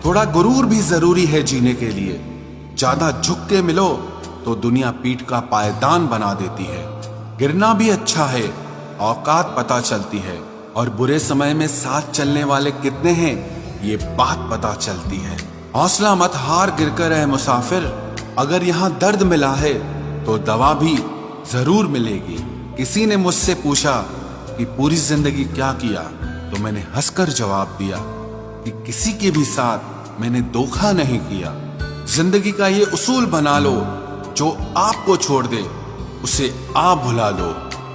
थोड़ा गुरूर भी जरूरी है जीने के लिए। ज्यादा झुक के मिलो तो दुनिया पीठ का पायदान बना देती है। गिरना भी अच्छा है, औकात पता चलती है, और बुरे समय में साथ चलने वाले कितने हैं ये बात पता चलती है। हौसला मत हार गिरकर है मुसाफिर, अगर यहाँ दर्द मिला है तो दवा भी जरूर मिलेगी। किसी ने मुझसे पूछा कि पूरी जिंदगी क्या किया, तो मैंने हंसकर जवाब दिया कि किसी के भी साथ मैंने धोखा नहीं किया। जिंदगी का ये उसूल बना लो, जो आपको छोड़ दे उसे आप भुला लो।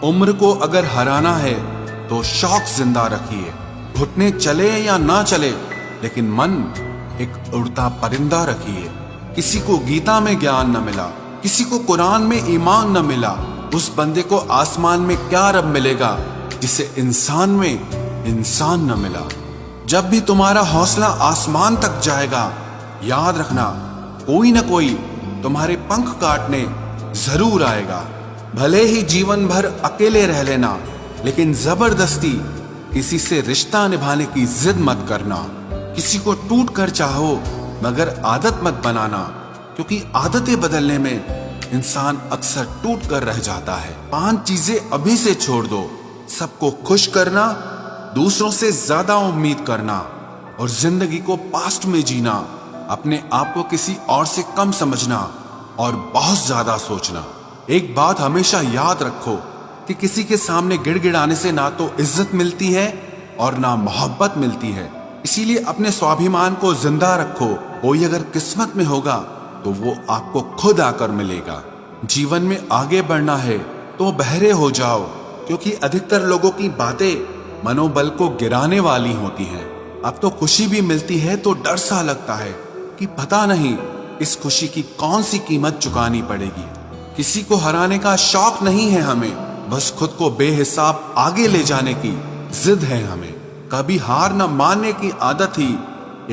उम्र को अगर हराना है तो शौक जिंदा रखिए। घुटने चले या ना चले, लेकिन मन एक उड़ता परिंदा रखिए। किसी को गीता में ज्ञान न मिला, किसी को कुरान में ईमान न मिला, उस बंदे को आसमान में क्या रब मिलेगा जिसे इंसान में इंसान न मिला। जब भी तुम्हारा हौसला आसमान तक जाएगा, याद रखना कोई न कोई तुम्हारे पंख काटने जरूर आएगा। भले ही जीवन भर अकेले रह लेना, लेकिन जबरदस्ती किसी से रिश्ता निभाने की जिद मत करना। किसी को टूट कर चाहो, मगर आदत मत बनाना, क्योंकि आदतें बदलने में इंसान अक्सर टूट कर रह जाता है। 5 चीजें अभी से छोड़ दो। सबको खुश करना, दूसरों से ज्यादा उम्मीद करना, और जिंदगी को पास्ट में जीना। अपने आप को किसी और से कम समझना और बहुत ज्यादा सोचना। एक बात हमेशा याद रखो कि किसी के सामने गिड़गिड़ाने से ना तो इज्जत मिलती है और ना मोहब्बत मिलती है। इसीलिए अपने स्वाभिमान को जिंदा रखो। कोई अगर किस्मत में होगा तो वो आपको खुद आकर मिलेगा। जीवन में आगे बढ़ना है तो बहरे हो जाओ, क्योंकि अधिकतर लोगों की बातें मनोबल को गिराने वाली होती हैं। अब तो खुशी भी मिलती है तो डर सा लगता है कि पता नहीं इस खुशी की कौन सी कीमत चुकानी पड़ेगी। किसी को हराने का शौक नहीं है हमें, बस खुद को बेहिसाब आगे ले जाने की जिद है हमें। कभी हार न मानने की आदत ही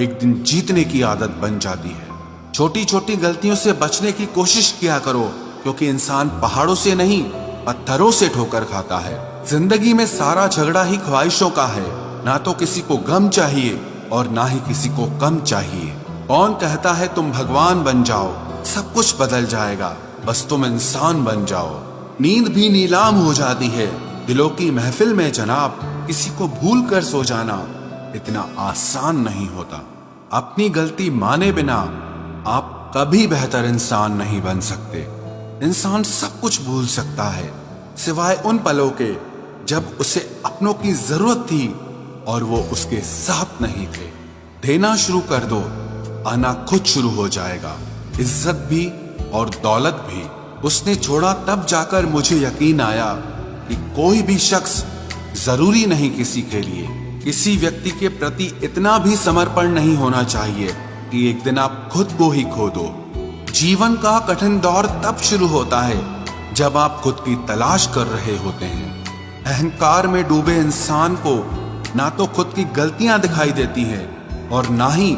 एक दिन जीतने की आदत बन जाती है। छोटी छोटी गलतियों से बचने की कोशिश किया करो, क्योंकि इंसान पहाड़ों से नहीं पत्थरों से ठोकर खाता है। जिंदगी में सारा झगड़ा ही ख्वाहिशों का है। ना तो किसी को गम चाहिए और ना ही किसी को कम चाहिए। कौन कहता है तुम भगवान बन जाओ, सब कुछ बदल जाएगा, बस तुम इंसान बन जाओ। नींद भी नीलाम हो जाती है दिलों की महफिल में जनाब। किसी को भूल कर सो जाना इतना आसान नहीं होता। अपनी गलती माने बिना आप कभी बेहतर इंसान नहीं बन सकते। इंसान सब कुछ भूल सकता है, सिवाय उन पलों के जब उसे अपनों की जरूरत थी और वो उसके साथ नहीं थे। देना शुरू कर दो, आना खुद शुरू हो जाएगा। इज्जत भी और दौलत भी उसने छोड़ा, तब जाकर मुझे यकीन आया कि कोई भी शख्स जरूरी नहीं किसी के लिए। किसी व्यक्ति के प्रति इतना भी समर्पण नहीं होना चाहिए कि एक दिन आप खुद को ही खो दो। जीवन का कठिन दौर तब शुरू होता है जब आप खुद की तलाश कर रहे होते हैं। अहंकार में डूबे इंसान को ना तो खुद की गलतियां दिखाई देती हैं और ना ही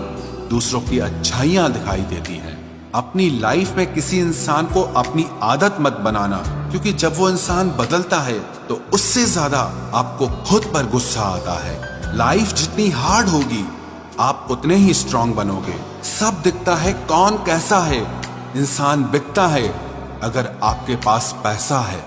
दूसरों की अच्छाइयां दिखाई देती हैं। अपनी लाइफ में किसी इंसान को अपनी आदत मत बनाना, क्योंकि जब वो इंसान बदलता है तो उससे ज्यादा आपको खुद पर गुस्सा आता है। लाइफ जितनी हार्ड होगी आप उतने ही स्ट्रांग बनोगे। सब दिखता है कौन कैसा है, इंसान बिकता है अगर आपके पास पैसा है।